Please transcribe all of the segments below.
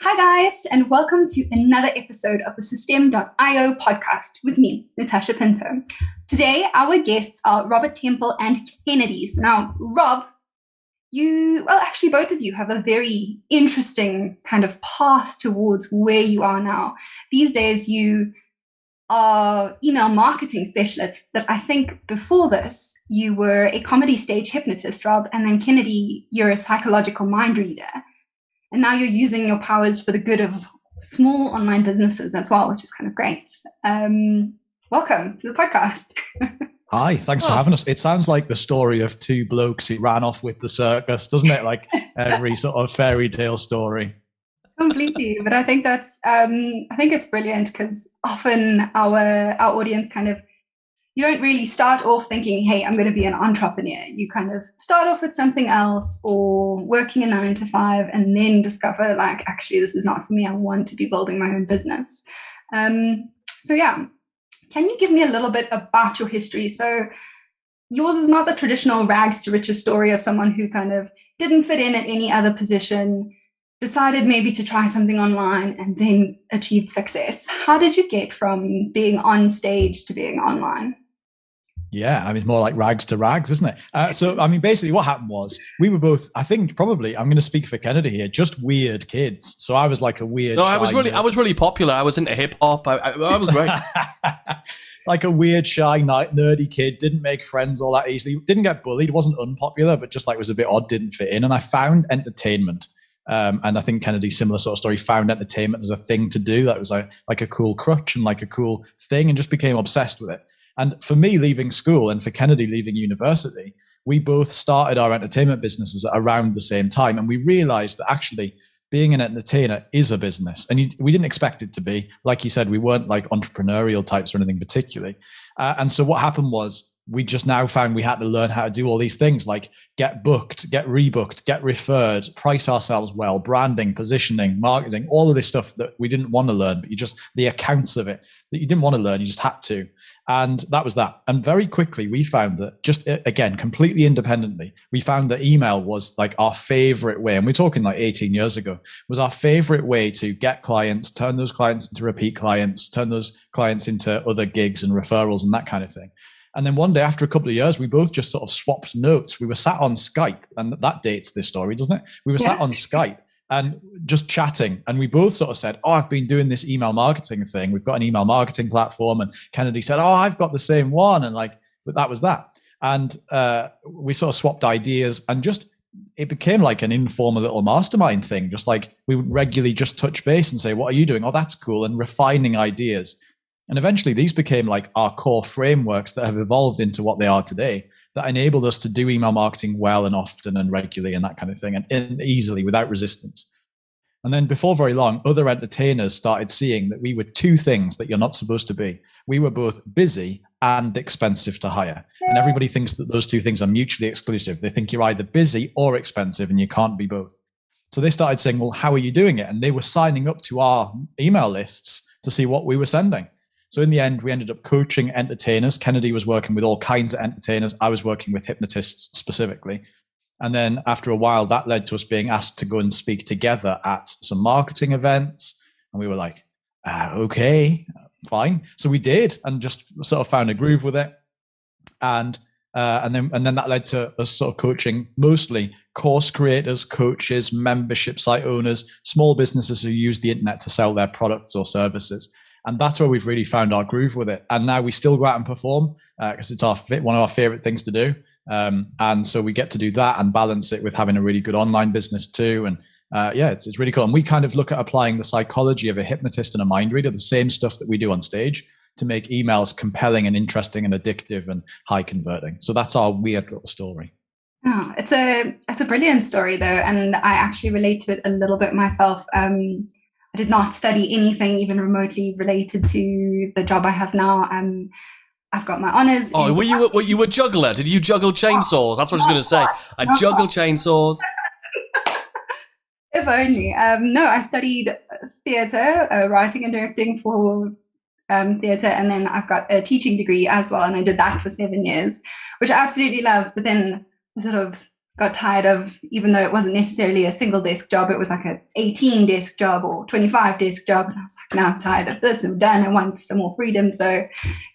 Hi, guys, and welcome to another episode of the Systeme.io podcast with me, Natasha Pinto. Today, our guests are Robert Temple and Kennedy. So now, Rob, actually, both of you have a very interesting kind of path towards where you are now. These days, you are email marketing specialists, but I think before this, you were a comedy stage hypnotist, Rob, and then Kennedy, you're a psychological mind reader. And now you're using your powers for the good of small online businesses as well, which is kind of great. Welcome to the podcast. Hi, thanks for having us. It sounds like the story of two blokes who ran off with the circus, doesn't it? Like every sort of fairy tale story. Completely, but I think it's brilliant because often our audience you don't really start off thinking, hey, I'm going to be an entrepreneur. You kind of start off with something else or working a 9 to 5 and then discover actually, this is not for me. I want to be building my own business. So yeah, can you give me a little bit about your history? So yours is not the traditional rags to riches story of someone who kind of didn't fit in at any other position, decided maybe to try something online and then achieved success. How did you get from being on stage to being online? Yeah, it's more like rags to rags, isn't it? Basically what happened was we were both, I think probably, I'm going to speak for Kennedy here, just weird kids. So I was like a weird. No, I was really popular. I was into hip hop. I was great. Like a weird, shy, nerdy kid, didn't make friends all that easily, didn't get bullied, wasn't unpopular, but just was a bit odd, didn't fit in. And I found entertainment. And I think Kennedy, similar sort of story, found entertainment as a thing to do. That was like a cool crutch and like a cool thing, and just became obsessed with it. And for me, leaving school and for Kennedy leaving university, we both started our entertainment businesses at around the same time. And we realized that actually being an entertainer is a business. And we didn't expect it to be. Like you said, we weren't like entrepreneurial types or anything particularly. And so what happened was, we just now found we had to learn how to do all these things like get booked, get rebooked, get referred, price ourselves well, branding, positioning, marketing, all of this stuff that we didn't want to learn, but the accounts of it that you didn't want to learn, you just had to. And that was that. And very quickly, we found that again, completely independently, we found that email was like our favorite way. And we're talking like 18 years ago, was our favorite way to get clients, turn those clients into repeat clients, turn those clients into other gigs and referrals and that kind of thing. And then one day after a couple of years, we both just sort of swapped notes. We were sat on Skype, and that dates this story, doesn't it? We were sat on Skype and just chatting. And we both sort of said, oh, I've been doing this email marketing thing. We've got an email marketing platform. And Kennedy said, oh, I've got the same one. And but that was that. And we sort of swapped ideas and it became like an informal little mastermind thing. Just like we would regularly just touch base and say, what are you doing? Oh, that's cool. And refining ideas. And eventually these became like our core frameworks that have evolved into what they are today, that enabled us to do email marketing well and often and regularly and that kind of thing, and easily without resistance. And then before very long, other entertainers started seeing that we were two things that you're not supposed to be. We were both busy and expensive to hire. And everybody thinks that those two things are mutually exclusive. They think you're either busy or expensive and you can't be both. So they started saying, well, how are you doing it? And they were signing up to our email lists to see what we were sending. So in the end, we ended up coaching entertainers. Kennedy was working with all kinds of entertainers. I was working with hypnotists specifically. And then after a while, that led to us being asked to go and speak together at some marketing events. And we were like, okay, fine. So we did, and just sort of found a groove with it. And then that led to us sort of coaching mostly course creators, coaches, membership site owners, small businesses who use the internet to sell their products or services. And that's where we've really found our groove with it. And now we still go out and perform because it's one of our favorite things to do. And so we get to do that and balance it with having a really good online business too. And it's really cool. And we kind of look at applying the psychology of a hypnotist and a mind reader, the same stuff that we do on stage, to make emails compelling and interesting and addictive and high converting. So that's our weird little story. Oh, it's a brilliant story though. And I actually relate to it a little bit myself. I did not study anything even remotely related to the job I have now. I've got my honours. Oh, were you a juggler? Did you juggle chainsaws? That's what I was going to say. I juggle chainsaws. If only. No, I studied theatre, writing and directing for theatre, and then I've got a teaching degree as well, and I did that for 7 years, which I absolutely loved. But then the sort of got tired of, even though it wasn't necessarily a single desk job, it was like a 18 desk job or 25 desk job. And I was like, now I'm tired of this. I'm done. I want some more freedom. So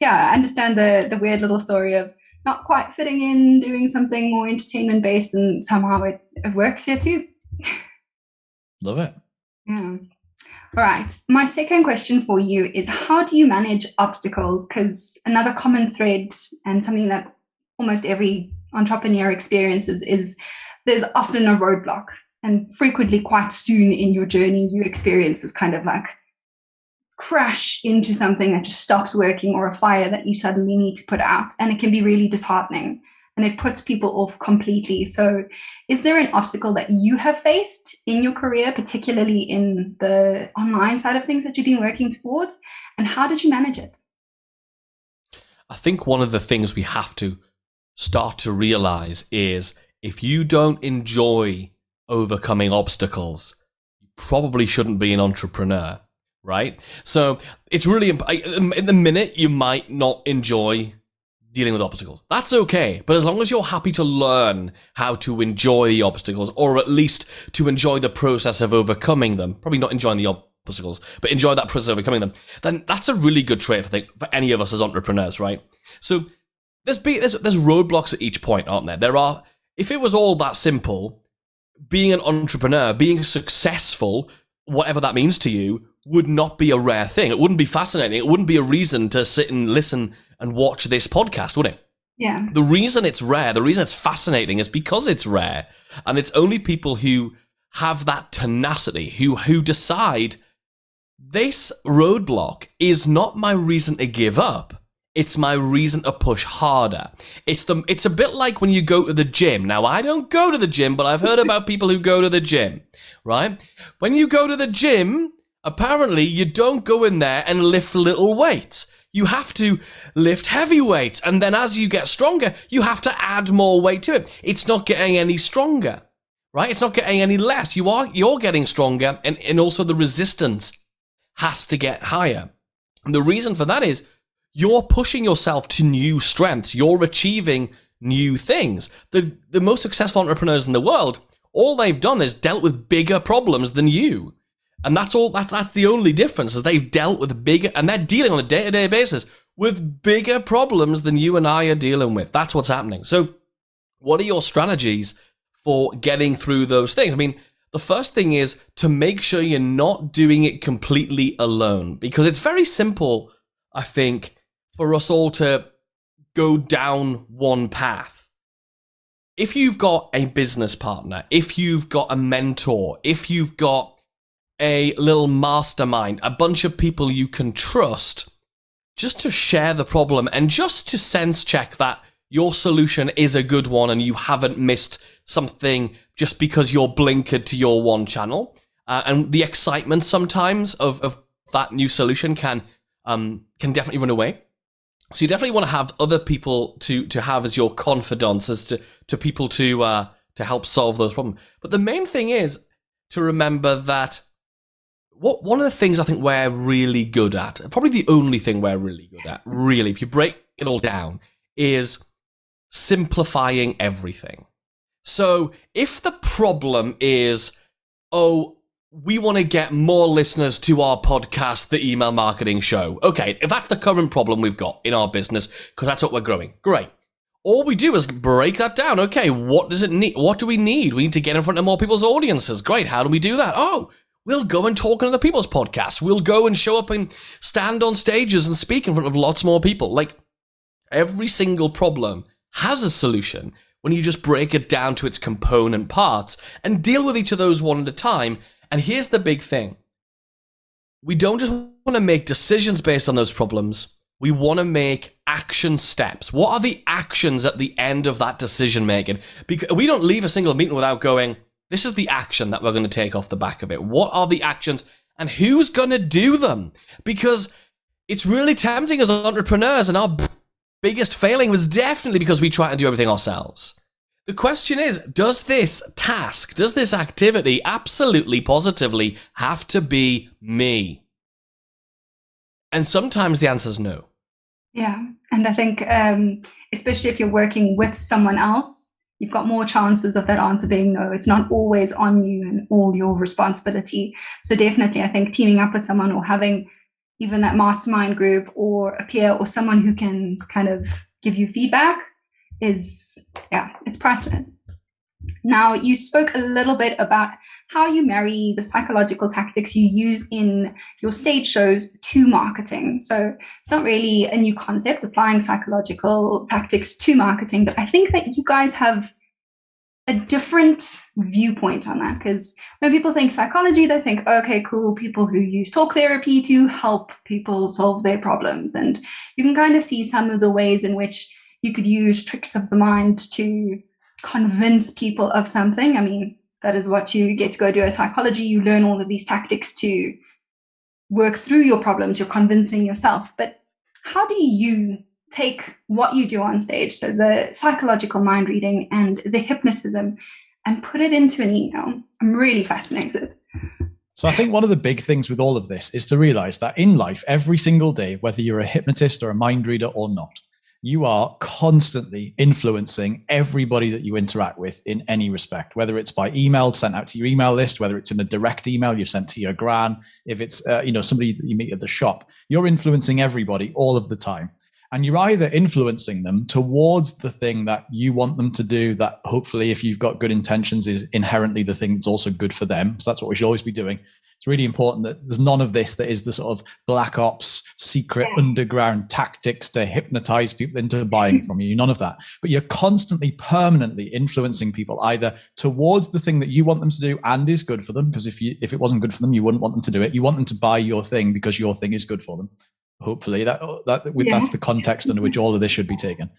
yeah, I understand the weird little story of not quite fitting in, doing something more entertainment based, and somehow it works here too. Love it. Yeah. All right. My second question for you is, how do you manage obstacles? Because another common thread and something that almost every entrepreneur experiences is there's often a roadblock, and frequently quite soon in your journey you experience this kind of like crash into something that just stops working, or a fire that you suddenly need to put out, and it can be really disheartening and it puts people off completely. So is there an obstacle that you have faced in your career, particularly in the online side of things that you've been working towards, and how did you manage it? I think one of the things we have to start to realize is, if you don't enjoy overcoming obstacles, you probably shouldn't be an entrepreneur, right? So it's really, in the minute you might not enjoy dealing with obstacles. That's okay. But as long as you're happy to learn how to enjoy the obstacles, or at least to enjoy the process of overcoming them, probably not enjoying the obstacles, but enjoy that process of overcoming them, then that's a really good trait, I think, for any of us as entrepreneurs, right? So there's roadblocks at each point, aren't there? There are, if it was all that simple, being an entrepreneur, being successful, whatever that means to you, would not be a rare thing. It wouldn't be fascinating. It wouldn't be a reason to sit and listen and watch this podcast, would it? Yeah. The reason it's rare, the reason it's fascinating is because it's rare. And it's only people who have that tenacity, who decide this roadblock is not my reason to give up. It's my reason to push harder. It's a bit like when you go to the gym. Now, I don't go to the gym, but I've heard about people who go to the gym, right? When you go to the gym, apparently you don't go in there and lift little weights. You have to lift heavy weights, and then as you get stronger, you have to add more weight to it. It's not getting any stronger, right? It's not getting any less. You're getting stronger, and also the resistance has to get higher. And the reason for that is you're pushing yourself to new strengths. You're achieving new things. The most successful entrepreneurs in the world, all they've done is dealt with bigger problems than you. And that's all. That's the only difference, is they've dealt with bigger, and they're dealing on a day-to-day basis with bigger problems than you and I are dealing with. That's what's happening. So what are your strategies for getting through those things? I mean, the first thing is to make sure you're not doing it completely alone, because it's very simple, I think, for us all to go down one path. If you've got a business partner, if you've got a mentor, if you've got a little mastermind, a bunch of people you can trust, just to share the problem and just to sense check that your solution is a good one and you haven't missed something just because you're blinkered to your one channel. And the excitement sometimes of that new solution can definitely run away. So you definitely want to have other people to have as your confidants, as to people to help solve those problems. But the main thing is to remember that one of the things I think we're really good at, probably the only thing we're really good at, really, if you break it all down, is simplifying everything. So if the problem is, we want to get more listeners to our podcast, The Email Marketing Show. Okay, if that's the current problem we've got in our business, because that's what we're growing, great. All we do is break that down. Okay, what does it need? What do we need? We need to get in front of more people's audiences. Great, how do we do that? We'll go and talk on other people's podcasts. We'll go and show up and stand on stages and speak in front of lots more people. Like, every single problem has a solution when you just break it down to its component parts and deal with each of those one at a time. And here's the big thing. We don't just want to make decisions based on those problems. We want to make action steps. What are the actions at the end of that decision making? Because we don't leave a single meeting without going, this is the action that we're going to take off the back of it. What are the actions and who's going to do them? Because it's really tempting as entrepreneurs, and our biggest failing was definitely because we try to do everything ourselves. The question is, does this task, does this activity absolutely positively have to be me? And sometimes the answer is no. Yeah. And I think, especially if you're working with someone else, you've got more chances of that answer being no. It's not always on you and all your responsibility. So definitely, I think teaming up with someone or having even that mastermind group or a peer or someone who can kind of give you feedback is, yeah, it's priceless. Now, you spoke a little bit about how you marry the psychological tactics you use in your stage shows to marketing. So it's not really a new concept, applying psychological tactics to marketing, but I think that you guys have a different viewpoint on that, because when people think psychology, they think, okay, cool, people who use talk therapy to help people solve their problems. And you can kind of see some of the ways in which you could use tricks of the mind to convince people of something. I mean, that is what you get to go do at psychology. You learn all of these tactics to work through your problems. You're convincing yourself. But how do you take what you do on stage, so the psychological mind reading and the hypnotism, and put it into an email? I'm really fascinated. So I think one of the big things with all of this is to realize that in life, every single day, whether you're a hypnotist or a mind reader or not, you are constantly influencing everybody that you interact with in any respect, whether it's by email sent out to your email list, whether it's in a direct email you sent to your gran, if it's somebody that you meet at the shop, you're influencing everybody all of the time. And you're either influencing them towards the thing that you want them to do, that hopefully, if you've got good intentions, is inherently the thing that's also good for them. So that's what we should always be doing. It's really important that there's none of this that is the sort of black ops, secret underground tactics to hypnotize people into buying from you. None of that. But you're constantly, permanently influencing people either towards the thing that you want them to do and is good for them, because if it wasn't good for them, you wouldn't want them to do it. You want them to buy your thing because your thing is good for them. Hopefully that's the context under which all of this should be taken.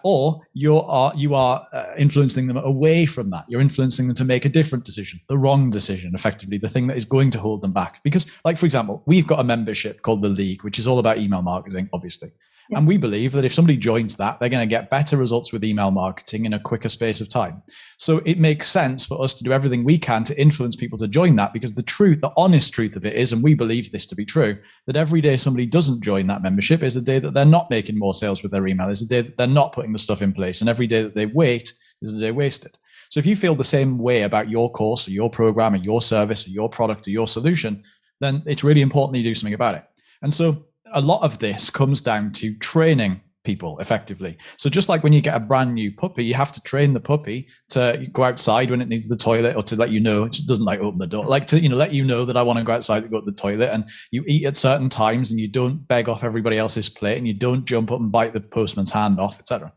Or you are influencing them away from that. You're influencing them to make a different decision, the wrong decision, effectively, the thing that is going to hold them back. Because, like, for example, we've got a membership called The League, which is all about email marketing, obviously. Yeah. And we believe that if somebody joins that, they're going to get better results with email marketing in a quicker space of time. So it makes sense for us to do everything we can to influence people to join that, because the honest truth of it is, and we believe this to be true, that every day somebody doesn't join that membership is a day that they're not making more sales with their email, is a day that they're not putting the stuff in place. And every day that they wait is a day wasted. So if you feel the same way about your course or your program or your service or your product or your solution, then it's really important that you do something about it. And so a lot of this comes down to training people effectively. So just like when you get a brand new puppy, you have to train the puppy to go outside when it needs the toilet, or to let you know, it doesn't like open the door, like to, let you know that I want to go outside to go to the toilet. And you eat at certain times, and you don't beg off everybody else's plate, and you don't jump up and bite the postman's hand off, etc.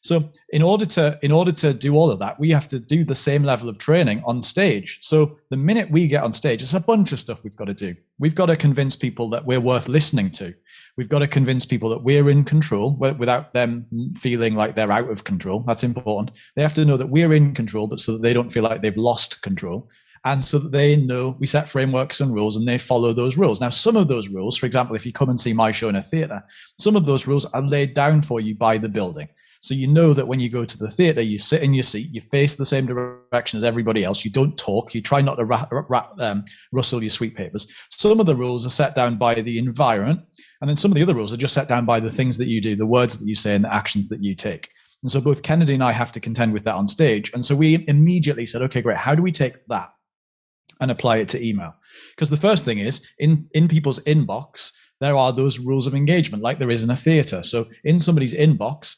So in order to do all of that, we have to do the same level of training on stage. So the minute we get on stage, it's a bunch of stuff we've got to do. We've got to convince people that we're worth listening to. We've got to convince people that we're in control without them feeling like they're out of control. That's important. They have to know that we're in control, but so that they don't feel like they've lost control. And so that they know we set frameworks and rules and they follow those rules. Now, some of those rules, for example, if you come and see my show in a theater, some of those rules are laid down for you by the building. So you know that when you go to the theater, you sit in your seat, you face the same direction as everybody else. You don't talk. You try not to rustle your sweet papers. Some of the rules are set down by the environment. And then some of the other rules are just set down by the things that you do, the words that you say, and the actions that you take. And so both Kennedy and I have to contend with that on stage. And so we immediately said, okay, great. How do we take that and apply it to email? Because the first thing is, in people's inbox, there are those rules of engagement like there is in a theater. So in somebody's inbox,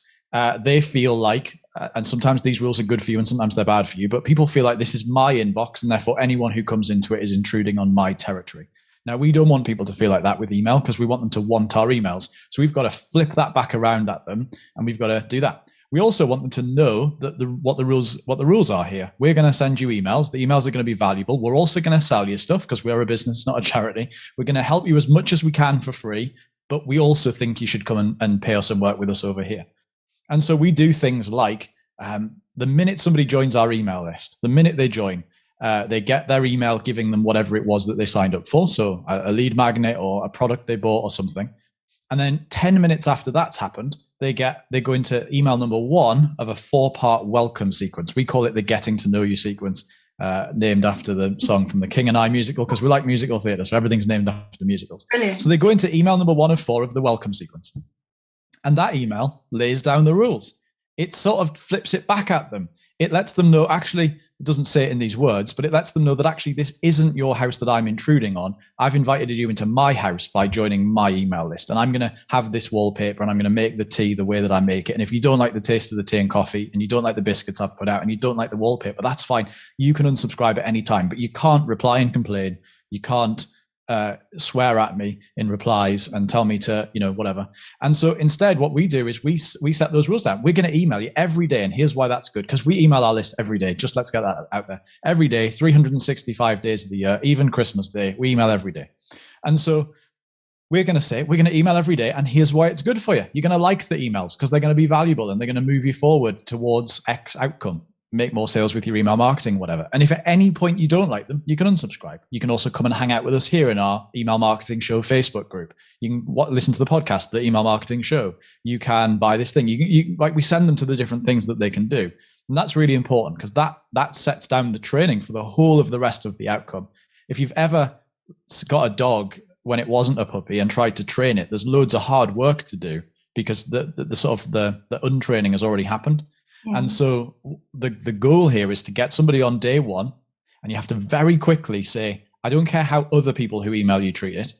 they feel like, and sometimes these rules are good for you and sometimes they're bad for you, but people feel like this is my inbox, and therefore anyone who comes into it is intruding on my territory. Now, we don't want people to feel like that with email, because we want them to want our emails. So we've got to flip that back around at them, and we've got to do that. We also want them to know that what the rules are here. We're going to send you emails. The emails are going to be valuable. We're also going to sell you stuff, because we're a business, not a charity. We're going to help you as much as we can for free, but we also think you should come and pay us and work with us over here. And so we do things like the minute somebody joins our email list, the minute they join, they get their email giving them whatever it was that they signed up for. So a lead magnet or a product they bought or something. And then 10 minutes after that's happened, they go into email number 1 of a 4-part welcome sequence. We call it the Getting to Know You sequence, named after the song from the King and I musical, because we like musical theatre, so everything's named after musicals. Brilliant. So they go into email number 1 of 4 of the welcome sequence. And that email lays down the rules. it sort of flips it back at them. It lets them know, actually, it doesn't say it in these words, but it lets them know that actually this isn't your house that I'm intruding on. I've invited you into my house by joining my email list, and I'm going to have this wallpaper, and I'm going to make the tea the way that I make it. And if you don't like the taste of the tea and coffee, and you don't like the biscuits I've put out, and you don't like the wallpaper, that's fine. You can unsubscribe at any time, but you can't reply and complain. You can't swear at me in replies and tell me to, whatever. And so instead, what we do is we set those rules down. We're going to email you every day. And here's why that's good. Because we email our list every day. Just let's get that out there. Every day, 365 days of the year, even Christmas Day, we email every day. And so we're going to email every day. And here's why it's good for you. You're going to like the emails because they're going to be valuable and they're going to move you forward towards X outcome. Make more sales with your email marketing, whatever. And if at any point you don't like them, you can unsubscribe. You can also come and hang out with us here in our Email Marketing Show Facebook group. You can listen to the podcast, the Email Marketing Show. You can buy this thing. We send them to the different things that they can do. And that's really important because that sets down the training for the whole of the rest of the outcome. If you've ever got a dog when it wasn't a puppy and tried to train it, there's loads of hard work to do because the untraining has already happened. Yeah. And so the goal here is to get somebody on day one, and you have to very quickly say, I don't care how other people who email you treat it.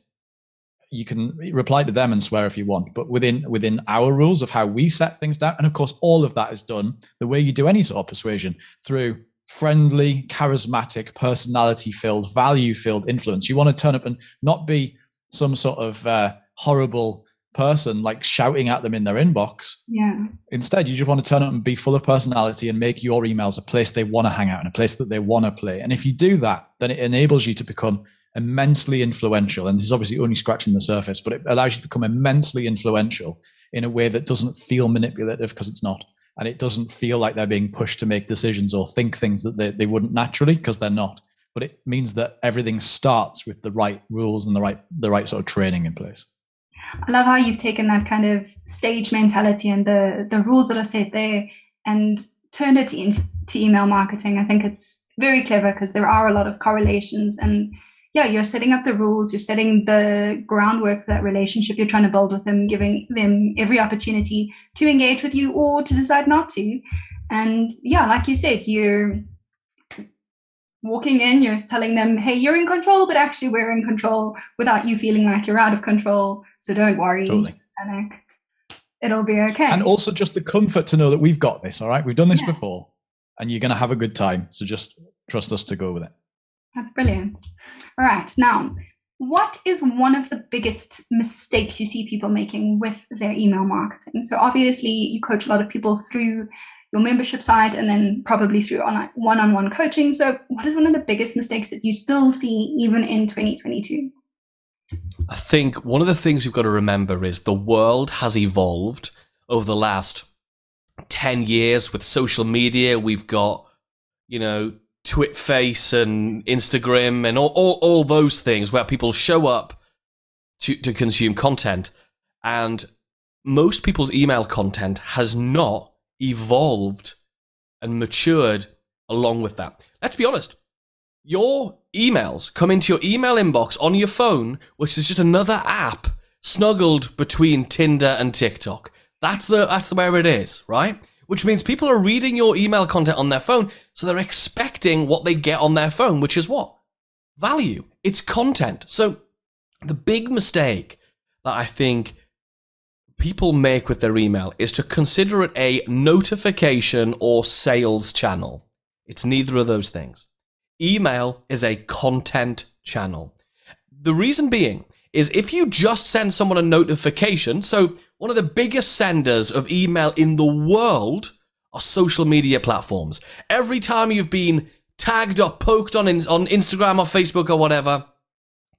You can reply to them and swear if you want, but within our rules of how we set things down. And of course, all of that is done the way you do any sort of persuasion, through friendly, charismatic, personality-filled, value-filled influence. You want to turn up and not be some sort of horrible person like shouting at them in their inbox. Yeah. Instead, you just want to turn up and be full of personality and make your emails a place they want to hang out and a place that they want to play. And if you do that, then it enables you to become immensely influential. And this is obviously only scratching the surface, but it allows you to become immensely influential in a way that doesn't feel manipulative, because it's not. And it doesn't feel like they're being pushed to make decisions or think things that they wouldn't naturally, because they're not. But it means that everything starts with the right rules and the right sort of training in place. I love how you've taken that kind of stage mentality and the rules that are set there and turned it into email marketing. I think it's very clever because there are a lot of correlations, and yeah, you're setting up the rules, you're setting the groundwork for that relationship you're trying to build with them, giving them every opportunity to engage with you or to decide not to. And yeah, like you said, you're walking in, you're telling them, hey, you're in control, but actually we're in control, without you feeling like you're out of control. So don't worry, totally. Panic. It'll be okay. And also just the comfort to know that we've got this, all right? We've done this before, and you're going to have a good time. So just trust us to go with it. That's brilliant. All right. Now, what is one of the biggest mistakes you see people making with their email marketing? So obviously you coach a lot of people through your membership site and then probably through online one-on-one coaching. So what is one of the biggest mistakes that you still see even in 2022? I think one of the things you've got to remember is the world has evolved over the last 10 years with social media. We've got, Twitface and Instagram and all those things where people show up to consume content. And most people's email content has not evolved and matured along with that. Let's be honest. Your emails come into your email inbox on your phone, which is just another app snuggled between Tinder and TikTok. That's where it is, right? Which means people are reading your email content on their phone, so they're expecting what they get on their phone, which is what? Value. It's content. So the big mistake that I think people make with their email is to consider it a notification or sales channel. It's neither of those things. Email is a content channel. The reason being is if you just send someone a notification, so one of the biggest senders of email in the world are social media platforms. Every time you've been tagged or poked on Instagram or Facebook or whatever,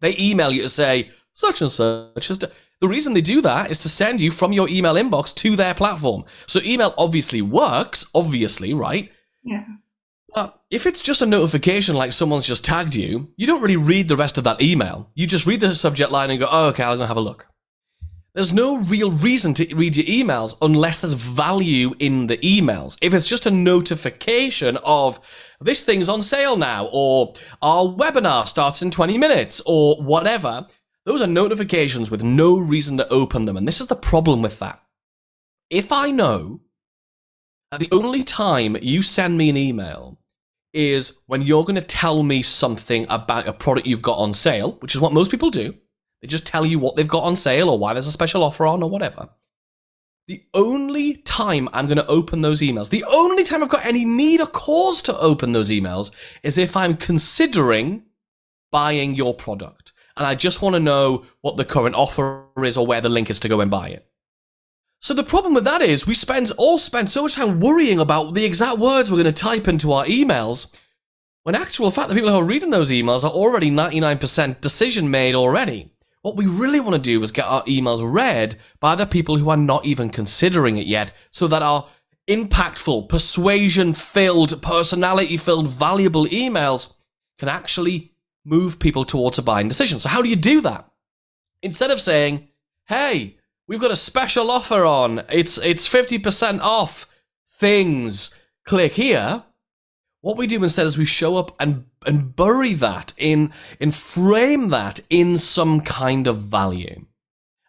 they email you to say, such and such. The reason they do that is to send you from your email inbox to their platform. So email obviously works, right? Yeah. But if it's just a notification like someone's just tagged you, you don't really read the rest of that email. You just read the subject line and go, oh, okay, I'm going to have a look. There's no real reason to read your emails unless there's value in the emails. If it's just a notification of this thing's on sale now, or our webinar starts in 20 minutes, or whatever, those are notifications with no reason to open them. And this is the problem with that. If I know The only time you send me an email is when you're going to tell me something about a product you've got on sale, which is what most people do. They just tell you what they've got on sale or why there's a special offer on or whatever. The only time I'm going to open those emails, the only time I've got any need or cause to open those emails is if I'm considering buying your product. And I just want to know what the current offer is or where the link is to go and buy it. So the problem with that is we all spend so much time worrying about the exact words we're going to type into our emails, when actual fact the people who are reading those emails are already 99% decision made already. What we really want to do is get our emails read by the people who are not even considering it yet, so that our impactful, persuasion-filled, personality-filled, valuable emails can actually move people towards a buying decision. So how do you do that? Instead of saying, hey, we've got a special offer on, it's 50% off things, click here. What we do instead is we show up and bury that and frame that in some kind of value.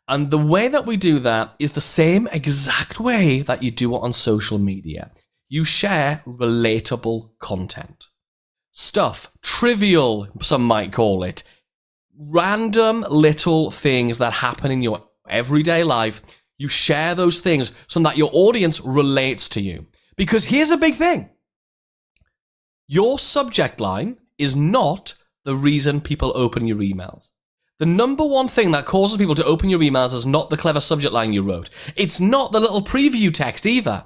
And the way that we do that is the same exact way that you do it on social media. You share relatable content. Stuff, trivial, some might call it, random little things that happen in your everyday life. You share those things so that your audience relates to you. Because here's a big thing. Your subject line is not the reason people open your emails. The number one thing that causes people to open your emails is not the clever subject line you wrote. It's not the little preview text either.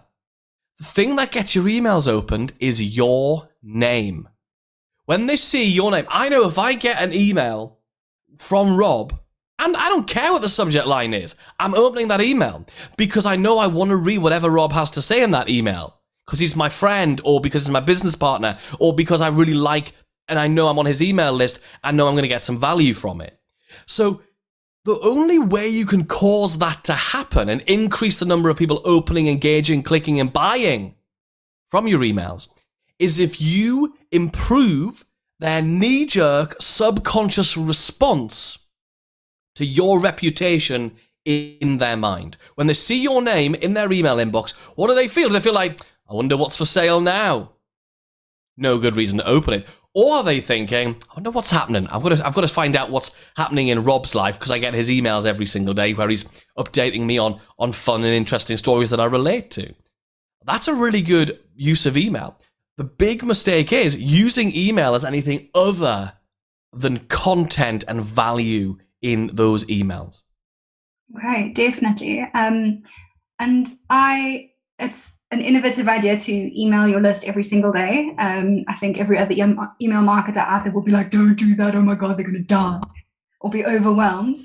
The thing that gets your emails opened is your name. When they see your name, I know if I get an email from Rob, and I don't care what the subject line is, I'm opening that email because I know I want to read whatever Rob has to say in that email. Because he's my friend, or because he's my business partner, or because I really like, and I know I'm on his email list, I know I'm going to get some value from it. So the only way you can cause that to happen and increase the number of people opening, engaging, clicking, and buying from your emails is if you improve their knee-jerk subconscious response to your reputation in their mind. When they see your name in their email inbox, what do they feel? Do they feel like, I wonder what's for sale now? No good reason to open it. Or are they thinking, I wonder what's happening? I've got to find out what's happening in Rob's life because I get his emails every single day where he's updating me on fun and interesting stories that I relate to. That's a really good use of email. The big mistake is using email as anything other than content and value in those emails. Okay, definitely. It's an innovative idea to email your list every single day. I think every other email marketer out there will be like, don't do that. Oh my God, they're going to die or be overwhelmed.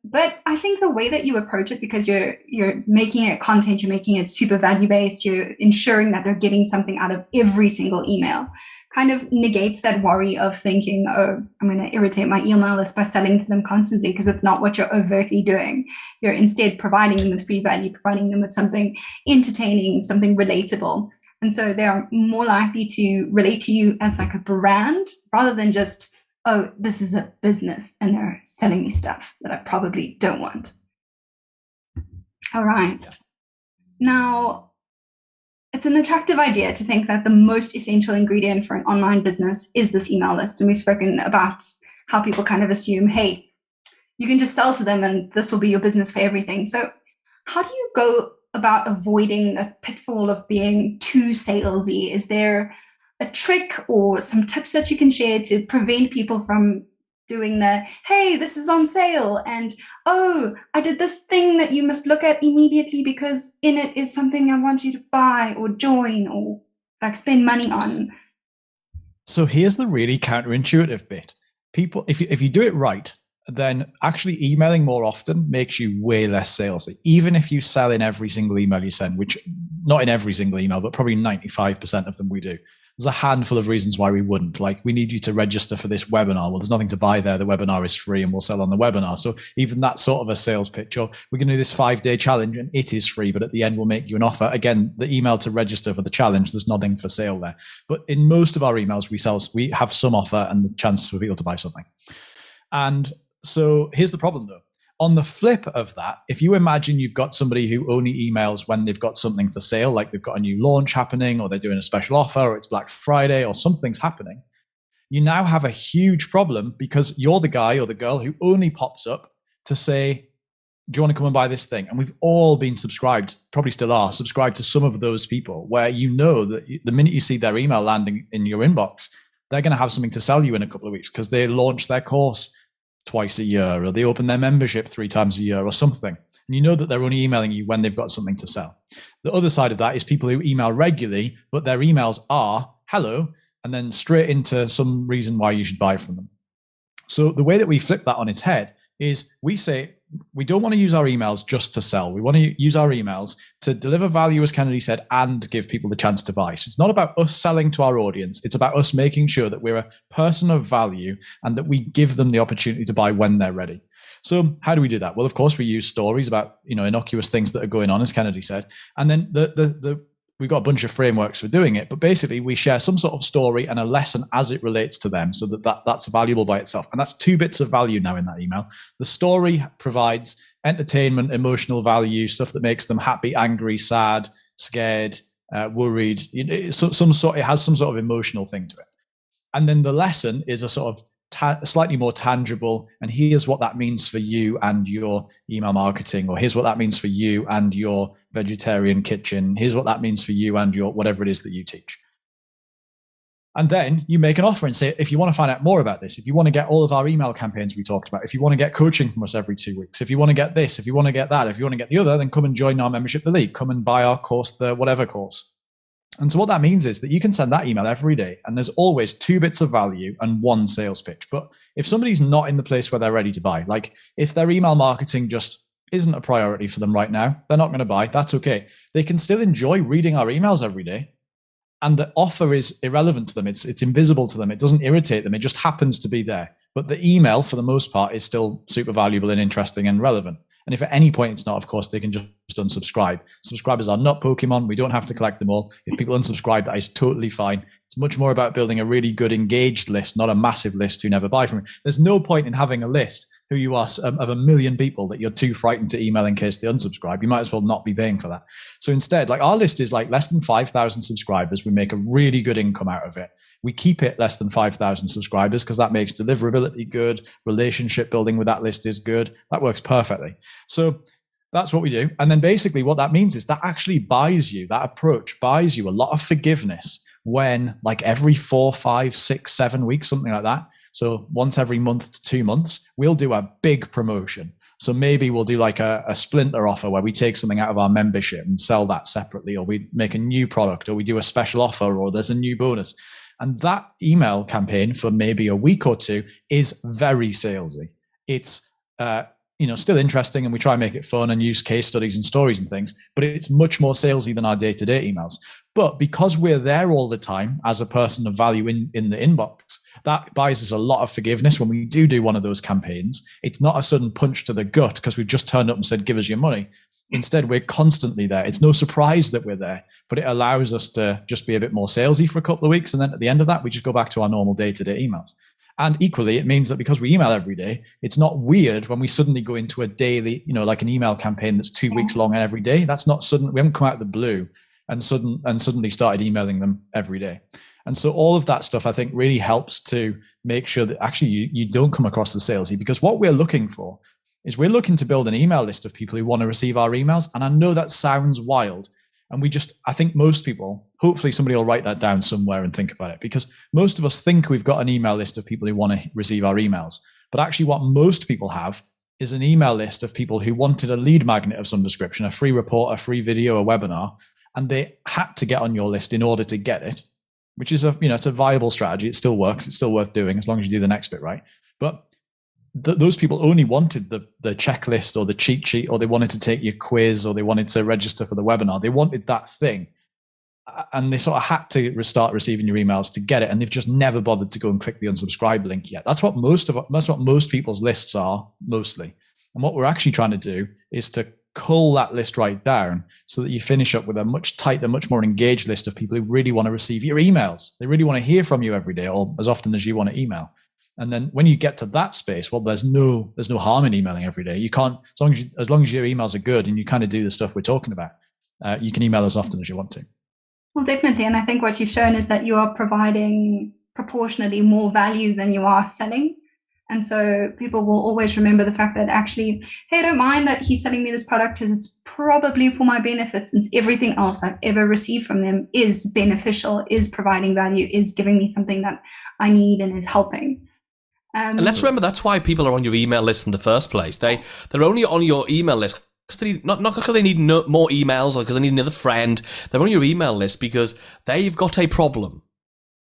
But I think the way that you approach it, because you're making it content, you're making it super value-based, you're ensuring that they're getting something out of every single email, kind of negates that worry of thinking, oh, I'm going to irritate my email list by selling to them constantly, because it's not what you're overtly doing. You're instead providing them with free value, providing them with something entertaining, something relatable. And so they're more likely to relate to you as like a brand rather than just, oh, this is a business and they're selling me stuff that I probably don't want. All right. Yeah. Now, it's an attractive idea to think that the most essential ingredient for an online business is this email list. And we've spoken about how people kind of assume, hey, you can just sell to them and this will be your business for everything. So how do you go about avoiding the pitfall of being too salesy? Is there a trick or some tips that you can share to prevent people from doing the, hey, this is on sale, and oh, I did this thing that you must look at immediately because in it is something I want you to buy or join or like spend money on? So here's the really counterintuitive bit. People, if you do it right, then actually emailing more often makes you way less salesy. Even if you sell in every single email you send, which not in every single email, but probably 95% of them we do. There's a handful of reasons why we wouldn't. Like, we need you to register for this webinar. Well, there's nothing to buy there. The webinar is free and we'll sell on the webinar. So even that's sort of a sales pitch. Or we're going to do this 5-day challenge and it is free, but at the end we'll make you an offer. Again, the email to register for the challenge, there's nothing for sale there. But in most of our emails we have some offer and the chance for people to buy something. And so here's the problem though. On the flip of that, if you imagine you've got somebody who only emails when they've got something for sale, like they've got a new launch happening, or they're doing a special offer, or it's Black Friday, or something's happening, you now have a huge problem because you're the guy or the girl who only pops up to say, do you want to come and buy this thing? And we've all been subscribed, probably still are, subscribed to some of those people where you know that the minute you see their email landing in your inbox, they're going to have something to sell you in a couple of weeks because they launch their course twice a year, or they open their membership 3 times a year or something. And you know that they're only emailing you when they've got something to sell. The other side of that is people who email regularly, but their emails are hello, and then straight into some reason why you should buy from them. So the way that we flip that on its head is we say, we don't want to use our emails just to sell. We want to use our emails to deliver value, as Kennedy said, and give people the chance to buy. So it's not about us selling to our audience. It's about us making sure that we're a person of value and that we give them the opportunity to buy when they're ready. So how do we do that? Well, of course, we use stories about, innocuous things that are going on, as Kennedy said. And then we've got a bunch of frameworks for doing it, but basically we share some sort of story and a lesson as it relates to them, so that's valuable by itself. And that's 2 bits of value now in that email. The story provides entertainment, emotional value, stuff that makes them happy, angry, sad, scared, worried. It has some sort of emotional thing to it. And then the lesson is a sort of slightly more tangible, and here's what that means for you and your email marketing, or here's what that means for you and your vegetarian kitchen, here's what that means for you and your whatever it is that you teach. And then you make an offer and say, if you want to find out more about this, if you want to get all of our email campaigns we talked about, if you want to get coaching from us every 2 weeks, if you want to get this, if you want to get that, if you want to get the other, then come and join our membership, The League. Come and buy our course, the whatever course. And so what that means is that you can send that email every day, and there's always 2 bits of value and 1 sales pitch. But if somebody's not in the place where they're ready to buy, like if their email marketing just isn't a priority for them right now, they're not going to buy. That's okay. They can still enjoy reading our emails every day. And the offer is irrelevant to them. It's invisible to them. It doesn't irritate them. It just happens to be there. But the email, for the most part, is still super valuable and interesting and relevant. And if at any point it's not, of course, they can just unsubscribe. Subscribers are not Pokemon. We don't have to collect them all. If people unsubscribe, that is totally fine. It's much more about building a really good engaged list, not a massive list who never buy from you. There's no point in having a list who you are of 1 million people that you're too frightened to email in case they unsubscribe. You might as well not be paying for that. So instead, like our list is like less than 5,000 subscribers. We make a really good income out of it. We keep it less than 5,000 subscribers because that makes deliverability good. Relationship building with that list is good. That works perfectly. So that's what we do. And then basically what that means is that actually buys you, that approach buys you a lot of forgiveness when like every 4, 5, 6, 7 weeks, something like that. So once every month to 2 months, we'll do a big promotion. So maybe we'll do like a splinter offer where we take something out of our membership and sell that separately, or we make a new product, or we do a special offer, or there's a new bonus. And that email campaign for maybe a week or 2 is very salesy. It's still interesting, and we try and make it fun and use case studies and stories and things, but it's much more salesy than our day-to-day emails. But because we're there all the time as a person of value in the inbox, that buys us a lot of forgiveness when we do one of those campaigns. It's not a sudden punch to the gut because we've just turned up and said, give us your money. Instead, we're constantly there. It's no surprise that we're there, but it allows us to just be a bit more salesy for a couple of weeks. And then at the end of that, we just go back to our normal day-to-day emails. And equally, it means that because we email every day, it's not weird when we suddenly go into a daily, like an email campaign that's 2 weeks long and every day. That's not sudden. We haven't come out of the blue and suddenly started emailing them every day. And so all of that stuff, I think, really helps to make sure that actually you don't come across as salesy, because what we're looking for is we're looking to build an email list of people who want to receive our emails. And I know that sounds wild. And I think most people, hopefully somebody will write that down somewhere and think about it, because most of us think we've got an email list of people who want to receive our emails. But actually what most people have is an email list of people who wanted a lead magnet of some description, a free report, a free video, a webinar, and they had to get on your list in order to get it, which is it's a viable strategy. It still works. It's still worth doing as long as you do the next bit right. But those people only wanted the checklist or the cheat sheet, or they wanted to take your quiz, or they wanted to register for the webinar. They wanted that thing. And they sort of had to start receiving your emails to get it. And they've just never bothered to go and click the unsubscribe link yet. That's what most people's lists are mostly. And what we're actually trying to do is to cull that list right down so that you finish up with a much tighter, much more engaged list of people who really want to receive your emails. They really want to hear from you every day, or as often as you want to email. And then when you get to that space, well, there's no harm in emailing every day. You can't, as long as your emails are good and you kind of do the stuff we're talking about, you can email as often as you want to. Well, definitely. And I think what you've shown is that you are providing proportionally more value than you are selling. And so people will always remember the fact that actually, hey, I don't mind that he's selling me this product because it's probably for my benefit, since everything else I've ever received from them is beneficial, is providing value, is giving me something that I need and is helping. And let's remember, that's why people are on your email list in the first place. They're only on your email list because they need, not because they need more emails or because they need another friend. They're on your email list because they've got a problem.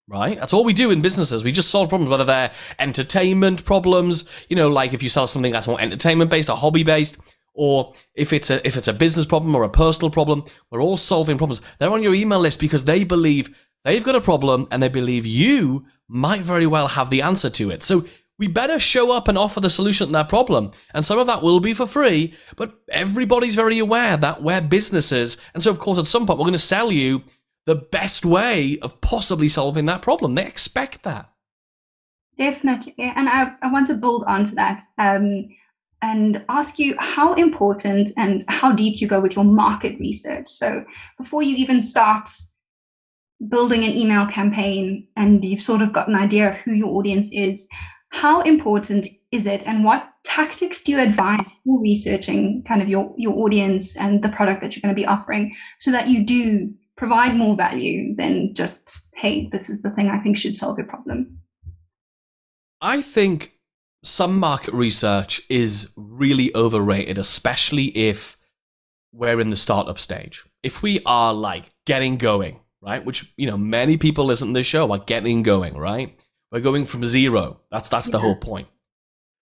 Right? That's all we do in businesses. We just solve problems, whether they're entertainment problems, like if you sell something that's more entertainment based or hobby based, or if it's a business problem or a personal problem, we're all solving problems. They're on your email list because they believe they've got a problem and they believe you might very well have the answer to it. So we better show up and offer the solution to that problem. And some of that will be for free, but everybody's very aware that we're businesses. And so, of course, at some point, we're going to sell you the best way of possibly solving that problem. They expect that. Definitely. And I want to build onto that and ask you how important and how deep you go with your market research. So before you even start building an email campaign and you've sort of got an idea of who your audience is, how important is it, and what tactics do you advise for researching kind of your audience and the product that you're going to be offering so that you do provide more value than just, hey, this is the thing I think should solve your problem? I think some market research is really overrated, especially if we're in the startup stage. If we are like getting going, right? Which, many people listen to this show are getting going, right? We're going from zero. That's the whole point.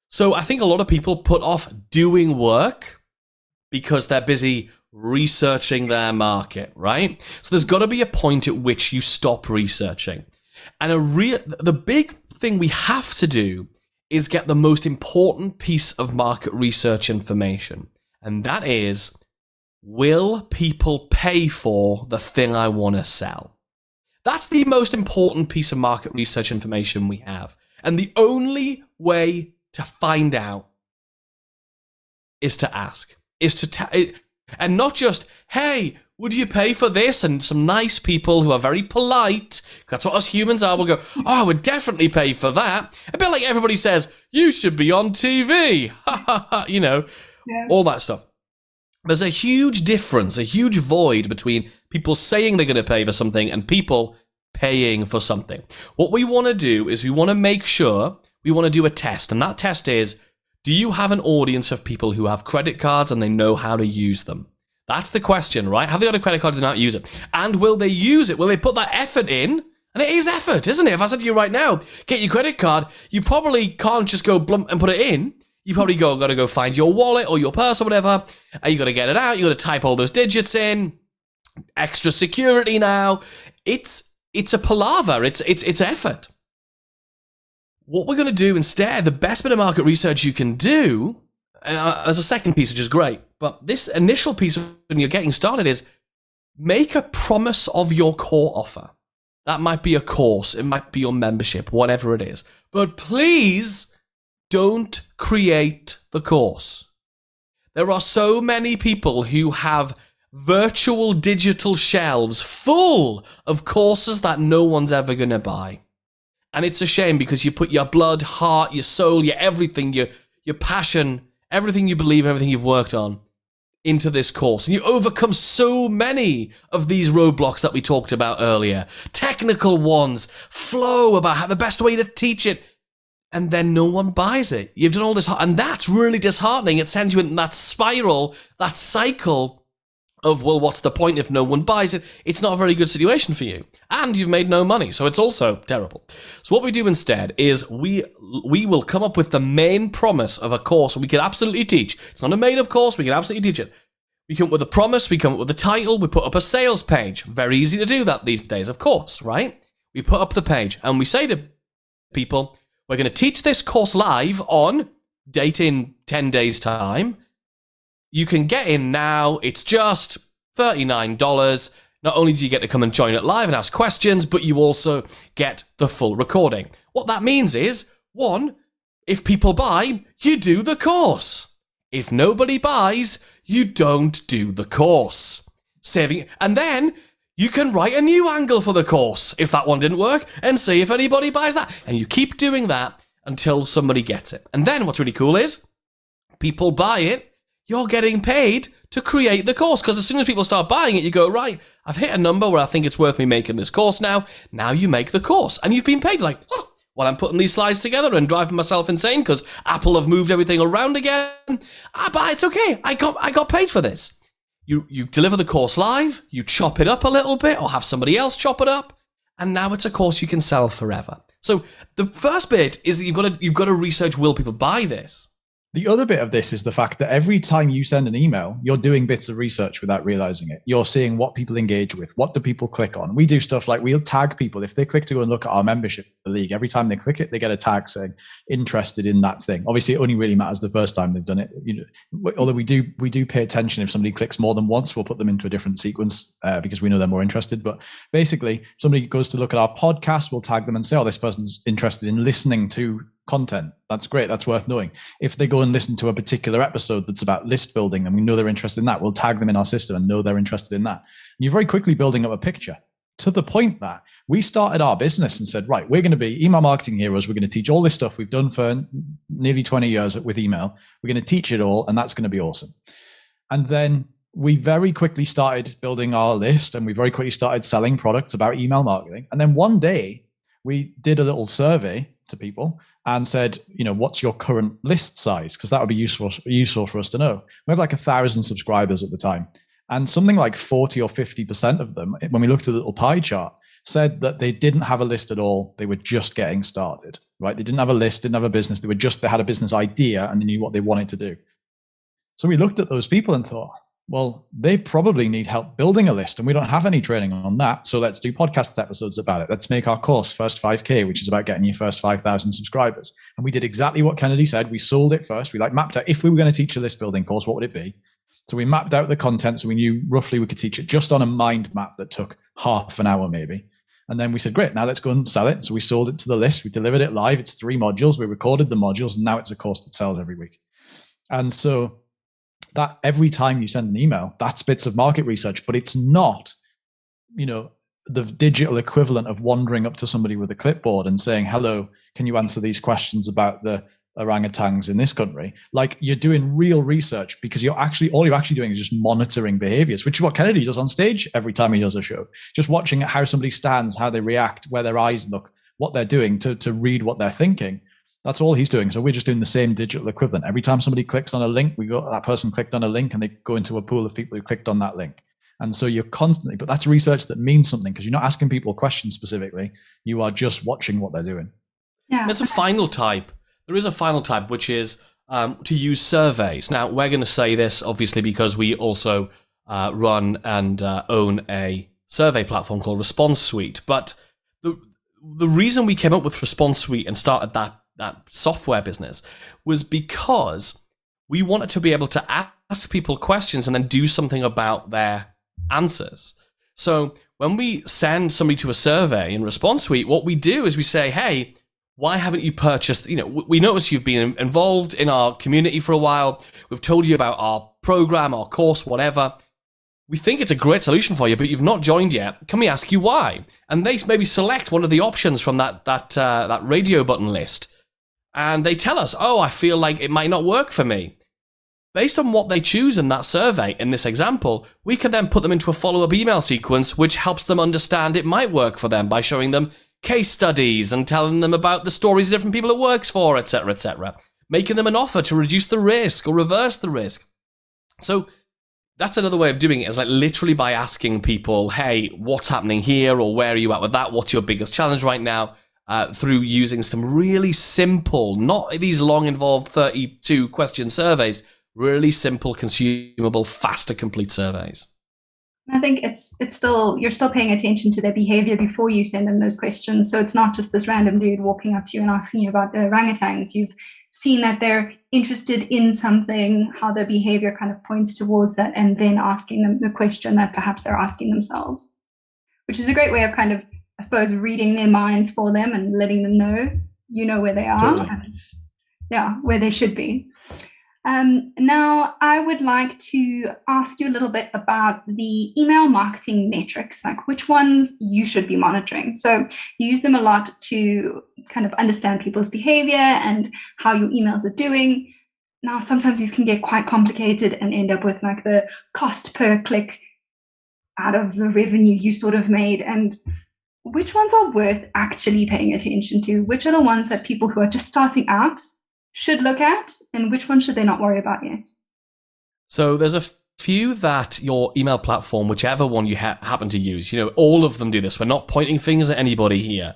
So I think a lot of people put off doing work because they're busy researching their market, right? So there's got to be a point at which you stop researching. And the big thing we have to do is get the most important piece of market research information. And that is, will people pay for the thing I want to sell? That's the most important piece of market research information we have. And the only way to find out is to ask, and not just, hey, would you pay for this? And some nice people who are very polite, that's what us humans are, will go, oh, I would definitely pay for that. A bit like everybody says, you should be on TV. All that stuff. There's a huge difference, a huge void between people saying they're going to pay for something and people paying for something. What we want to do is we want to make sure, we want to do a test. And that test is, do you have an audience of people who have credit cards and they know how to use them? That's the question, right? Have they got a credit card and they know how to use it? And will they use it? Will they put that effort in? And it is effort, isn't it? If I said to you right now, get your credit card, you probably can't just go blump and put it in. You probably got to go find your wallet or your purse or whatever. And you got to get it out. You got to type all those digits in. Extra security now. It's a palaver. It's effort. What we're going to do instead, the best bit of market research you can do, there's a second piece which is great, but this initial piece when you're getting started is make a promise of your core offer. That might be a course, it might be your membership, whatever it is. But please don't create the course. There are so many people who have virtual digital shelves full of courses that no one's ever going to buy. And it's a shame because you put your blood, heart, your soul, your everything, your passion, everything you believe, everything you've worked on into this course. And you overcome so many of these roadblocks that we talked about earlier. Technical ones, flow about how the best way to teach it. And then no one buys it. You've done all this, and that's really disheartening. It sends you in that spiral, that cycle of, well, what's the point if no one buys it? It's not a very good situation for you. And you've made no money, so it's also terrible. So what we do instead is we will come up with the main promise of a course we can absolutely teach. It's not a made-up course, we can absolutely teach it. We come up with a promise, we come up with a title, we put up a sales page. Very easy to do that these days, of course, right? We put up the page, and we say to people, we're going to teach this course live on date in 10 days' time. You can get in now. It's just $39. Not only do you get to come and join it live and ask questions, but you also get the full recording. What that means is One, if people buy, you do the course. If nobody buys, you don't do the course. And then you can write a new angle for the course if that one didn't work and see if anybody buys that. And you keep doing that until somebody gets it. And then what's really cool is people buy it, you're getting paid to create the course. Because as soon as people start buying it, you go, right, I've hit a number where I think it's worth me making this course now. Now you make the course. And you've been paid like, well, I'm putting these slides together and driving myself insane because Apple have moved everything around again. But it's okay. I got paid for this. You deliver the course live, you chop it up a little bit or have somebody else chop it up, and now it's a course you can sell forever. So the first bit is that you've got to research, will people buy this? The other bit of this is the fact that every time you send an email, you're doing bits of research without realizing it. You're seeing what people engage with. What do people click on? We do stuff like we'll tag people. If they click to go and look at our membership, the league, every time they click it, they get a tag saying interested in that thing. Obviously, it only really matters the first time they've done it. Although we do pay attention if somebody clicks more than once, we'll put them into a different sequence because we know they're more interested. But basically, somebody goes to look at our podcast, we'll tag them and say, oh, this person's interested in listening to content. That's great. That's worth knowing. If they go and listen to a particular episode that's about list building and we know they're interested in that, we'll tag them in our system and know they're interested in that. And you're very quickly building up a picture to the point that we started our business and said, right, we're going to be email marketing heroes. We're going to teach all this stuff we've done for nearly 20 years with email. We're going to teach it all, and that's going to be awesome. And then we very quickly started building our list, and we very quickly started selling products about email marketing. And then one day we did a little survey to people and said, what's your current list size? Because that would be useful for us to know. We have like 1,000 subscribers at the time. And something like 40 or 50% of them, when we looked at the little pie chart, said that they didn't have a list at all. They were just getting started, right? They didn't have a list, didn't have a business. They had a business idea and they knew what they wanted to do. So we looked at those people and thought, well, they probably need help building a list and we don't have any training on that. So let's do podcast episodes about it. Let's make our course First 5K, which is about getting your first 5,000 subscribers. And we did exactly what Kennedy said. We sold it first. We mapped out, if we were going to teach a list building course, what would it be? So we mapped out the content. So we knew roughly we could teach it just on a mind map that took half an hour maybe. And then we said, great, now let's go and sell it. So we sold it to the list. We delivered it live. It's 3 modules. We recorded the modules and now it's a course that sells every week. And so that every time you send an email, that's bits of market research, but it's not, the digital equivalent of wandering up to somebody with a clipboard and saying, hello, can you answer these questions about the orangutans in this country? Like, you're doing real research because all you're actually doing is just monitoring behaviors, which is what Kennedy does on stage every time he does a show. Just watching how somebody stands, how they react, where their eyes look, what they're doing to read what they're thinking. That's all he's doing. So we're just doing the same digital equivalent. Every time somebody clicks on a link, that person clicked on a link and they go into a pool of people who clicked on that link. And so you're constantly, but that's research that means something because you're not asking people questions specifically. You are just watching what they're doing. Yeah. There's a final type. There is a final type, which is to use surveys. Now, we're going to say this, obviously, because we also run and own a survey platform called Response Suite. But the reason we came up with Response Suite and started that software business was because we wanted to be able to ask people questions and then do something about their answers. So when we send somebody to a survey in Response Suite, what we do is we say, hey, why haven't you purchased, we notice you've been involved in our community for a while. We've told you about our program, our course, whatever. We think it's a great solution for you, but you've not joined yet. Can we ask you why? And they maybe select one of the options from that radio button list. And they tell us, I feel like it might not work for me. Based on what they choose in that survey, in this example, we can then put them into a follow-up email sequence, which helps them understand it might work for them by showing them case studies and telling them about the stories of different people it works for, etc., making them an offer to reduce the risk or reverse the risk. So that's another way of doing it, is like literally by asking people, hey, what's happening here, or where are you at with that? What's your biggest challenge right now? Through using some really simple, not these long involved 32 question surveys, really simple, consumable, fast to complete surveys. I think it's still, you're still paying attention to their behavior before you send them those questions. So it's not just this random dude walking up to you and asking you about the orangutans. You've seen that they're interested in something, how their behavior kind of points towards that, and then asking them the question that perhaps they're asking themselves, which is a great way of kind of, I suppose, reading their minds for them and letting them know you know where they are, Totally. and yeah, where they should be. Now, I would like to ask you a little bit about the email marketing metrics, like which ones you should be monitoring. So you use them a lot to kind of understand people's behavior and how your emails are doing. Now, sometimes these can get quite complicated and end up with like the cost per click out of the revenue you sort of made. And which ones are worth actually paying attention to? Which are the ones that people who are just starting out should look at, and which one should they not worry about yet? So there's a few that your email platform, whichever one you happen to use, all of them do this. We're not pointing fingers at anybody here.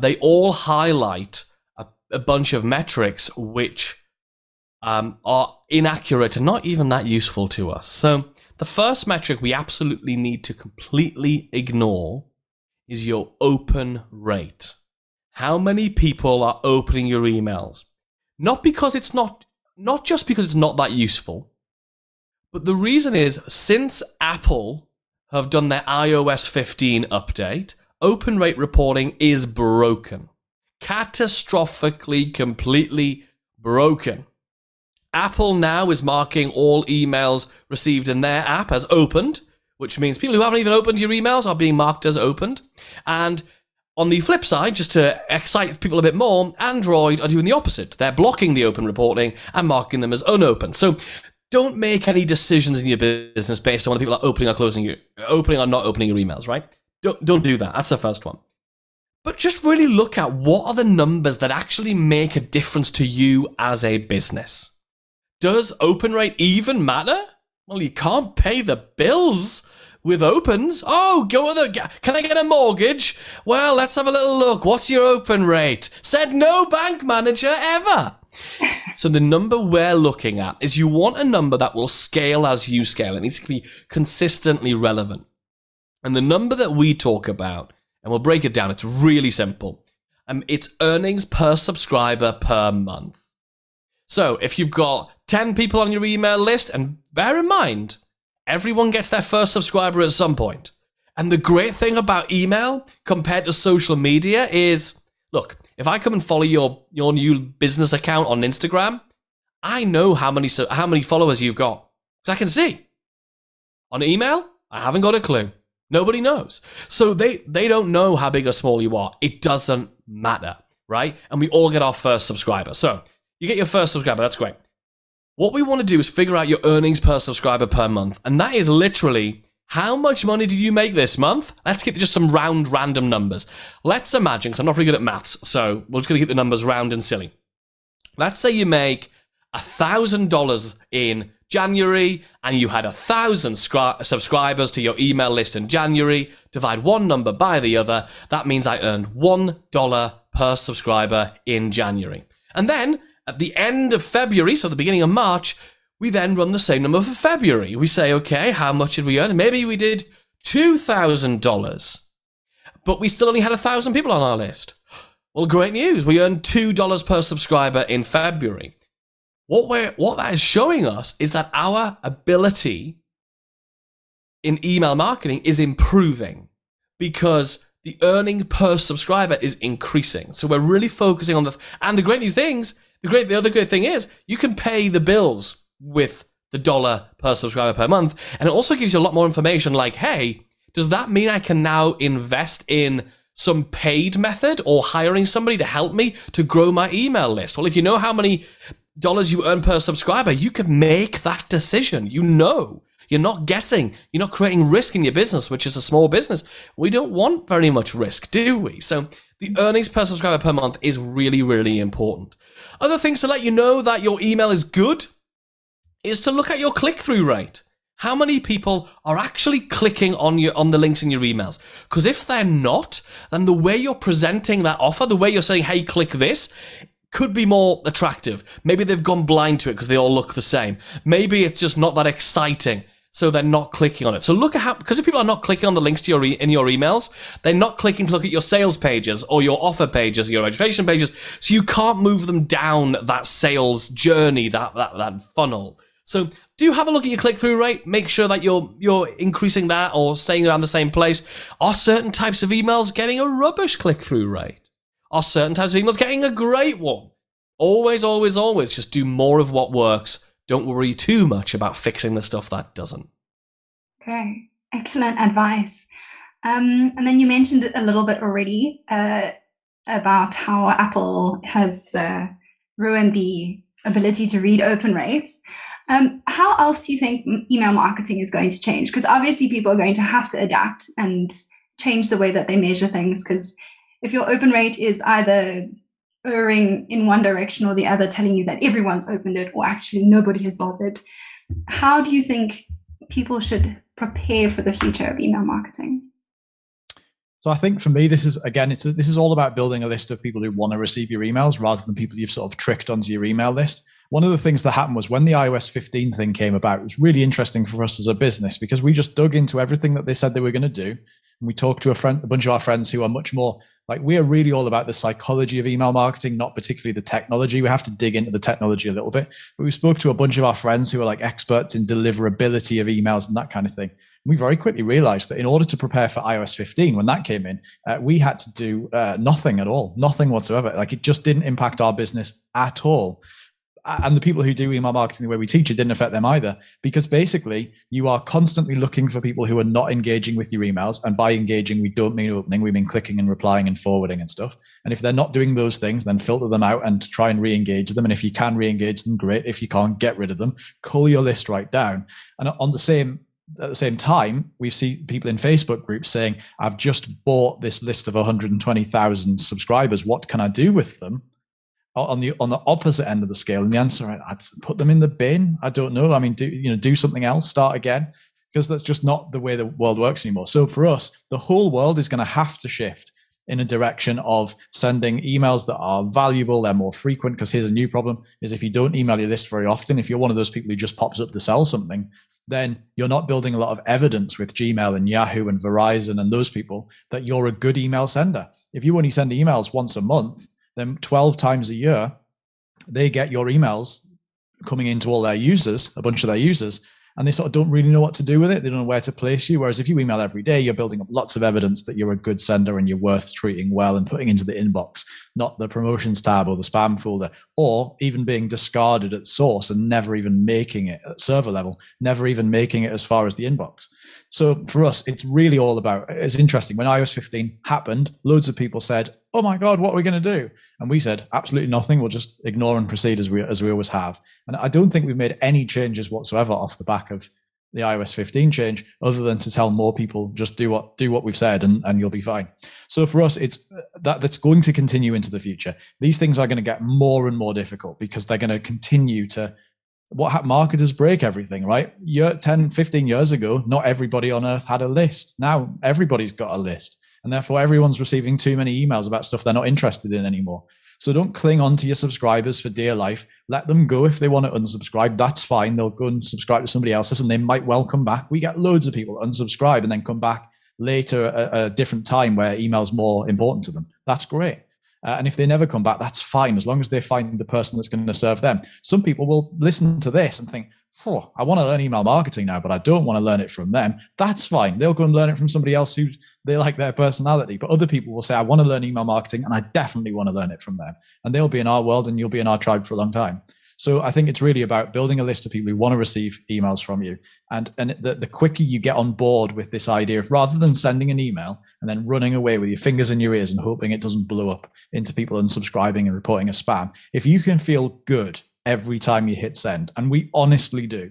They all highlight a bunch of metrics which are inaccurate and not even that useful to us. So the first metric we absolutely need to completely ignore is your open rate. How many people are opening your emails? Not because it's not just because it's not that useful, but the reason is since Apple have done their iOS 15 update, open rate reporting is broken. Catastrophically, completely broken. Apple now is marking all emails received in their app as opened, which means people who haven't even opened your emails are being marked as opened. And on the flip side, just to excite people a bit more, Android are doing the opposite. They're blocking the open reporting and marking them as unopened. So don't make any decisions in your business based on whether people are opening or not opening your emails, right? Don't do that. That's the first one. But just really look at what are the numbers that actually make a difference to you as a business. Does open rate even matter? Well, you can't pay the bills with opens. Oh, can I get a mortgage? Well, let's have a little look. What's your open rate? Said no bank manager ever. So the number we're looking at is you want a number that will scale as you scale. It needs to be consistently relevant. And the number that we talk about, and we'll break it down, it's really simple. It's earnings per subscriber per month. So if you've got 10 people on your email list, and bear in mind, everyone gets their first subscriber at some point. And the great thing about email compared to social media is, look, if I come and follow your new business account on Instagram, I know how many followers you've got. Because I can see. On email, I haven't got a clue. Nobody knows. So they don't know how big or small you are. It doesn't matter, right? And we all get our first subscriber. So you get your first subscriber, that's great. What we want to do is figure out your earnings per subscriber per month. And that is literally, how much money did you make this month? Let's keep just some random numbers. Let's imagine, because I'm not very good at maths, so we're just going to keep the numbers round and silly. Let's say you make $1,000 in January and you had 1,000 subscribers to your email list in January. Divide one number by the other. That means I earned $1 per subscriber in January. And then at the end of February, so the beginning of March, we then run the same number for February. We say, okay, how much did we earn? Maybe we did $2,000, but we still only had 1,000 people on our list. Well, great news. We earned $2 per subscriber in February. What that is showing us is that our ability in email marketing is improving because the earning per subscriber is increasing. So we're really focusing on and the other great thing is you can pay the bills with the dollar per subscriber per month. And it also gives you a lot more information like, hey, does that mean I can now invest in some paid method or hiring somebody to help me to grow my email list? Well, if you know how many dollars you earn per subscriber, you can make that decision. You're not guessing. You're not creating risk in your business, which is a small business. We don't want very much risk, do we? So the earnings per subscriber per month is really, really important. Other things to let you know that your email is good is to look at your click-through rate. How many people are actually clicking on the links in your emails? Because if they're not, then the way you're presenting that offer, the way you're saying, hey, click this, could be more attractive. Maybe they've gone blind to it because they all look the same. Maybe it's just not that exciting, so they're not clicking on it. So look at because if people are not clicking on the links to in your emails, they're not clicking to look at your sales pages or your offer pages or your registration pages. So you can't move them down that sales journey, that funnel. So do have a look at your click-through rate. Make sure that you're increasing that or staying around the same place. Are certain types of emails getting a rubbish click-through rate? are certain types of emails getting a great one. Always, always, always just do more of what works. Don't worry too much about fixing the stuff that doesn't. Okay, excellent advice. And then you mentioned it a little bit already about how Apple has ruined the ability to read open rates. How else do you think email marketing is going to change? Because obviously people are going to have to adapt and change the way that they measure things. Because if your open rate is either erring in one direction or the other, telling you that everyone's opened it or actually nobody has bothered, how do you think people should prepare for the future of email marketing? So I think for me, this is, again, this is all about building a list of people who want to receive your emails rather than people you've sort of tricked onto your email list. One of the things that happened was when the iOS 15 thing came about, it was really interesting for us as a business because we just dug into everything that they said they were going to do. And we talked to a bunch of our friends who are much more like, we are really all about the psychology of email marketing, not particularly the technology. We have to dig into the technology a little bit. But we spoke to a bunch of our friends who are like experts in deliverability of emails and that kind of thing. We very quickly realized that in order to prepare for iOS 15, when that came in, we had to do nothing at all, nothing whatsoever. Like it just didn't impact our business at all. And the people who do email marketing the way we teach it didn't affect them either, because basically you are constantly looking for people who are not engaging with your emails. And by engaging, we don't mean opening, we mean clicking and replying and forwarding and stuff. And if they're not doing those things, then filter them out and try and re-engage them. And if you can re-engage them, great. If you can't, get rid of them, cull your list right down. And at the same time, we see people in Facebook groups saying, I've just bought this list of 120,000 subscribers. What can I do with them? On the opposite end of the scale, and the answer, I'd put them in the bin. I don't know. I mean, do something else, start again, because that's just not the way the world works anymore. So for us, the whole world is going to have to shift in a direction of sending emails that are valuable, they're more frequent. Because here's a new problem: is if you don't email your list very often, if you're one of those people who just pops up to sell something, then you're not building a lot of evidence with Gmail and Yahoo and Verizon and those people that you're a good email sender. If you only send emails once a month, then 12 times a year, they get your emails coming into all their users, a bunch of their users, and they sort of don't really know what to do with it. They don't know where to place you. Whereas if you email every day, you're building up lots of evidence that you're a good sender and you're worth treating well and putting into the inbox, not the promotions tab or the spam folder, or even being discarded at source and never even making it at server level, never even making it as far as the inbox. So for us, it's really all about, it's interesting. When iOS 15 happened, loads of people said, oh my God, what are we going to do? And we said, absolutely nothing. We'll just ignore and proceed as we always have. And I don't think we've made any changes whatsoever off the back of the iOS 15 change, other than to tell more people, just do what we've said and you'll be fine. So for us, it's that's going to continue into the future. These things are going to get more and more difficult because they're going to continue to, marketers break everything, right? 10, 15 years ago, not everybody on earth had a list. Now everybody's got a list. And therefore, everyone's receiving too many emails about stuff they're not interested in anymore. So don't cling on to your subscribers for dear life. Let them go. If they want to unsubscribe, that's fine. They'll go and subscribe to somebody else's and they might well come back. We get loads of people unsubscribe and then come back later at a different time where email's more important to them. That's great. And if they never come back, that's fine, as long as they find the person that's going to serve them. Some people will listen to this and think, oh, I want to learn email marketing now, but I don't want to learn it from them. That's fine. They'll go and learn it from somebody else who they like their personality. But other people will say, I want to learn email marketing and I definitely want to learn it from them. And they'll be in our world and you'll be in our tribe for a long time. So I think it's really about building a list of people who want to receive emails from you. And the quicker you get on board with this idea of, rather than sending an email and then running away with your fingers in your ears and hoping it doesn't blow up into people unsubscribing and reporting as spam, if you can feel good every time you hit send, and we honestly do,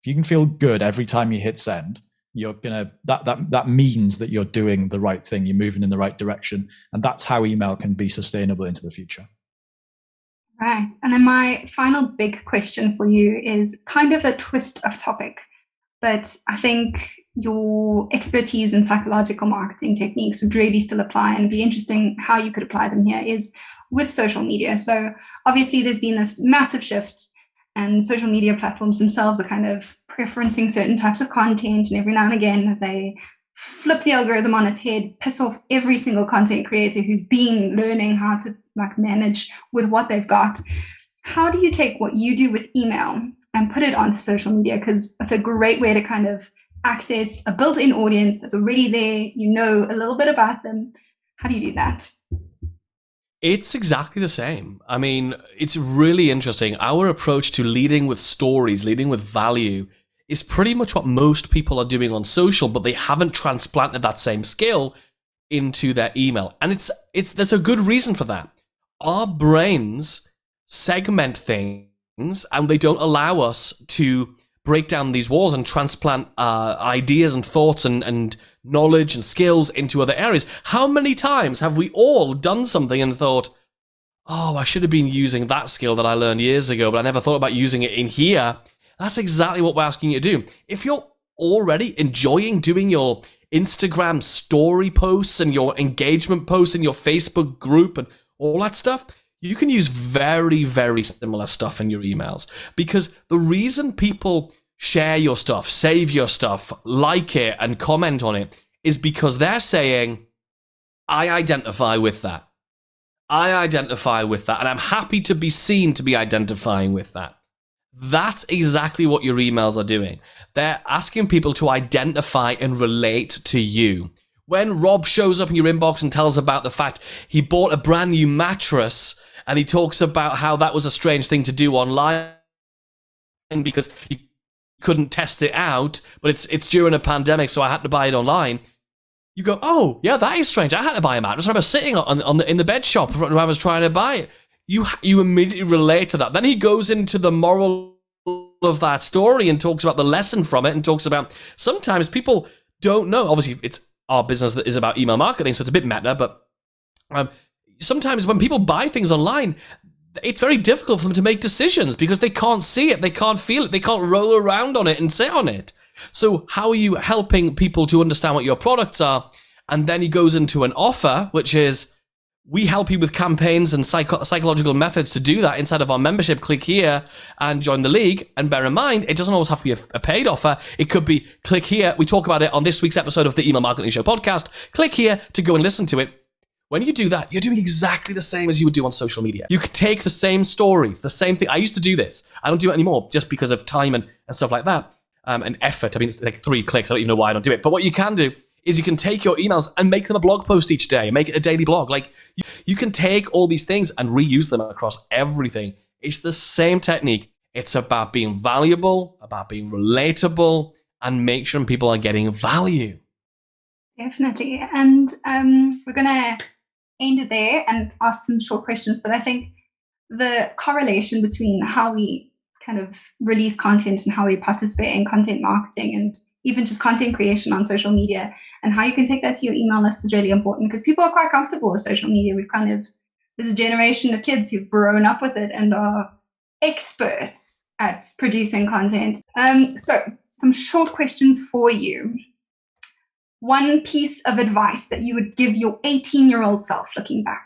if you can feel good every time you hit send, you're gonna that means that you're doing the right thing, you're moving in the right direction, and that's how email can be sustainable into the future. Right. And then my final big question for you is kind of a twist of topic, but I think your expertise in psychological marketing techniques would really still apply and be interesting how you could apply them here, is with social media. So obviously there's been this massive shift and social media platforms themselves are kind of preferencing certain types of content, and every now and again they flip the algorithm on its head, piss off every single content creator who's been learning how to manage with what they've got. How do you take what you do with email and put it onto social media? Because it's a great way to kind of access a built-in audience that's already there, you know a little bit about them. How do you do that? It's exactly the same. I mean, it's really interesting. Our approach to leading with stories, leading with value, is pretty much what most people are doing on social, but they haven't transplanted that same skill into their email. And there's a good reason for that. Our brains segment things, and they don't allow us to break down these walls and transplant ideas and thoughts and knowledge and skills into other areas. How many times have we all done something and thought, oh, I should have been using that skill that I learned years ago, but I never thought about using it in here? That's exactly what we're asking you to do. If you're already enjoying doing your Instagram story posts and your engagement posts in your Facebook group and all that stuff, you can use very, very similar stuff in your emails, because the reason people share your stuff, save your stuff, like it, and comment on it is because they're saying, I identify with that. I identify with that, and I'm happy to be seen to be identifying with that. That's exactly what your emails are doing. They're asking people to identify and relate to you. When Rob shows up in your inbox and tells about the fact he bought a brand new mattress, and he talks about how that was a strange thing to do online because he couldn't test it out, but it's during a pandemic, so I had to buy it online. You go, oh, yeah, that is strange. I had to buy a mattress. I remember sitting in the bed shop when I was trying to buy it. You immediately relate to that. Then he goes into the moral of that story and talks about the lesson from it and talks about sometimes people don't know. Obviously, it's our business that is about email marketing, so it's a bit meta, but sometimes when people buy things online, it's very difficult for them to make decisions because they can't see it, they can't feel it, they can't roll around on it and sit on it. So how are you helping people to understand what your products are? And then he goes into an offer, which is, we help you with campaigns and psychological methods to do that inside of our membership. Click here and join the league. And bear in mind, it doesn't always have to be a paid offer. It could be, click here. We talk about it on this week's episode of the Email Marketing Show podcast. Click here to go and listen to it. When you do that, you're doing exactly the same as you would do on social media. You could take the same stories, the same thing. I used to do this. I don't do it anymore just because of time and stuff like that, and effort. I mean, it's like 3 clicks. I don't even know why I don't do it. But what you can do is you can take your emails and make them a blog post each day, make it a daily blog. Like you can take all these things and reuse them across everything. It's the same technique. It's about being valuable, about being relatable, and make sure people are getting value. Definitely. And we're going to end it there and ask some short questions. But I think the correlation between how we kind of release content and how we participate in content marketing and even just content creation on social media and how you can take that to your email list is really important, because people are quite comfortable with social media. There's a generation of kids who've grown up with it and are experts at producing content. So some short questions for you. One piece of advice that you would give your 18-year-old self looking back?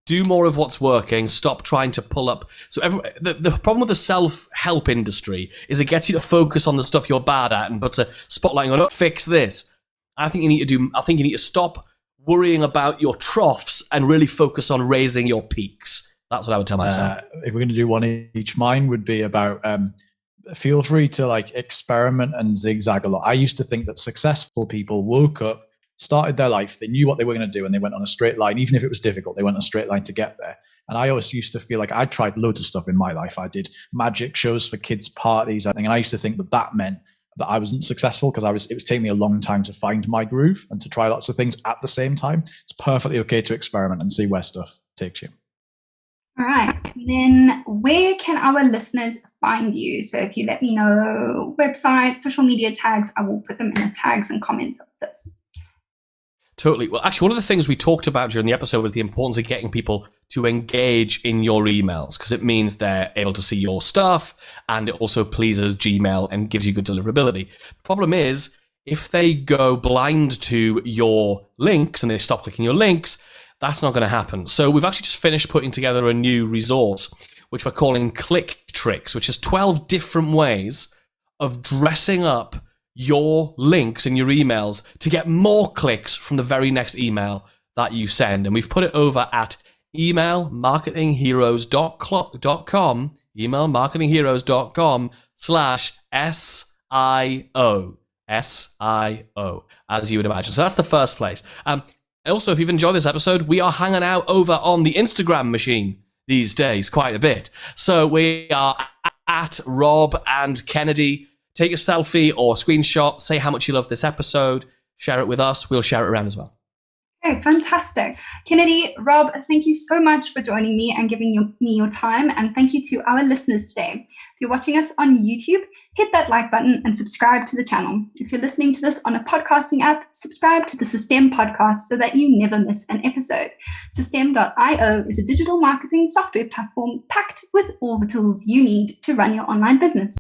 Do more of what's working. Stop trying to pull up. So the problem with the self-help industry is it gets you to focus on the stuff you're bad at and puts a spotlight on, oh, fix this. I think you need to stop worrying about your troughs and really focus on raising your peaks. That's what I would tell myself. If we're going to do one each, mine would be about feel free to experiment and zigzag a lot. I used to think that successful people woke up, started their life, they knew what they were going to do, and they went on a straight line. Even if it was difficult, they went on a straight line to get there. And I always used to feel like I tried loads of stuff in my life. I did magic shows for kids' parties, I think, and I used to think that meant that I wasn't successful because it was taking me a long time to find my groove and to try lots of things at the same time. It's perfectly okay to experiment and see where stuff takes you. All right. Then where can our listeners find you? So if you let me know websites, social media tags, I will put them in the tags and comments of this. Totally. Well, actually, one of the things we talked about during the episode was the importance of getting people to engage in your emails, because it means they're able to see your stuff and it also pleases Gmail and gives you good deliverability. The problem is, if they go blind to your links and they stop clicking your links, that's not going to happen. So we've actually just finished putting together a new resource, which we're calling Click Tricks, which is 12 different ways of dressing up your links in your emails to get more clicks from the very next email that you send. And we've put it over at emailmarketingheroes.com, emailmarketingheroes.com/SIO, SIO, as you would imagine. So that's the first place. Also, if you've enjoyed this episode, we are hanging out over on the Instagram machine these days quite a bit. So we are at Rob and Kennedy. Take a selfie or screenshot, say how much you love this episode, share it with us. We'll share it around as well. Okay, fantastic. Kennedy, Rob, thank you so much for joining me and giving me your time. And thank you to our listeners today. If you're watching us on YouTube, hit that like button and subscribe to the channel. If you're listening to this on a podcasting app, subscribe to the Systeme podcast so that you never miss an episode. Systeme.io is a digital marketing software platform packed with all the tools you need to run your online business.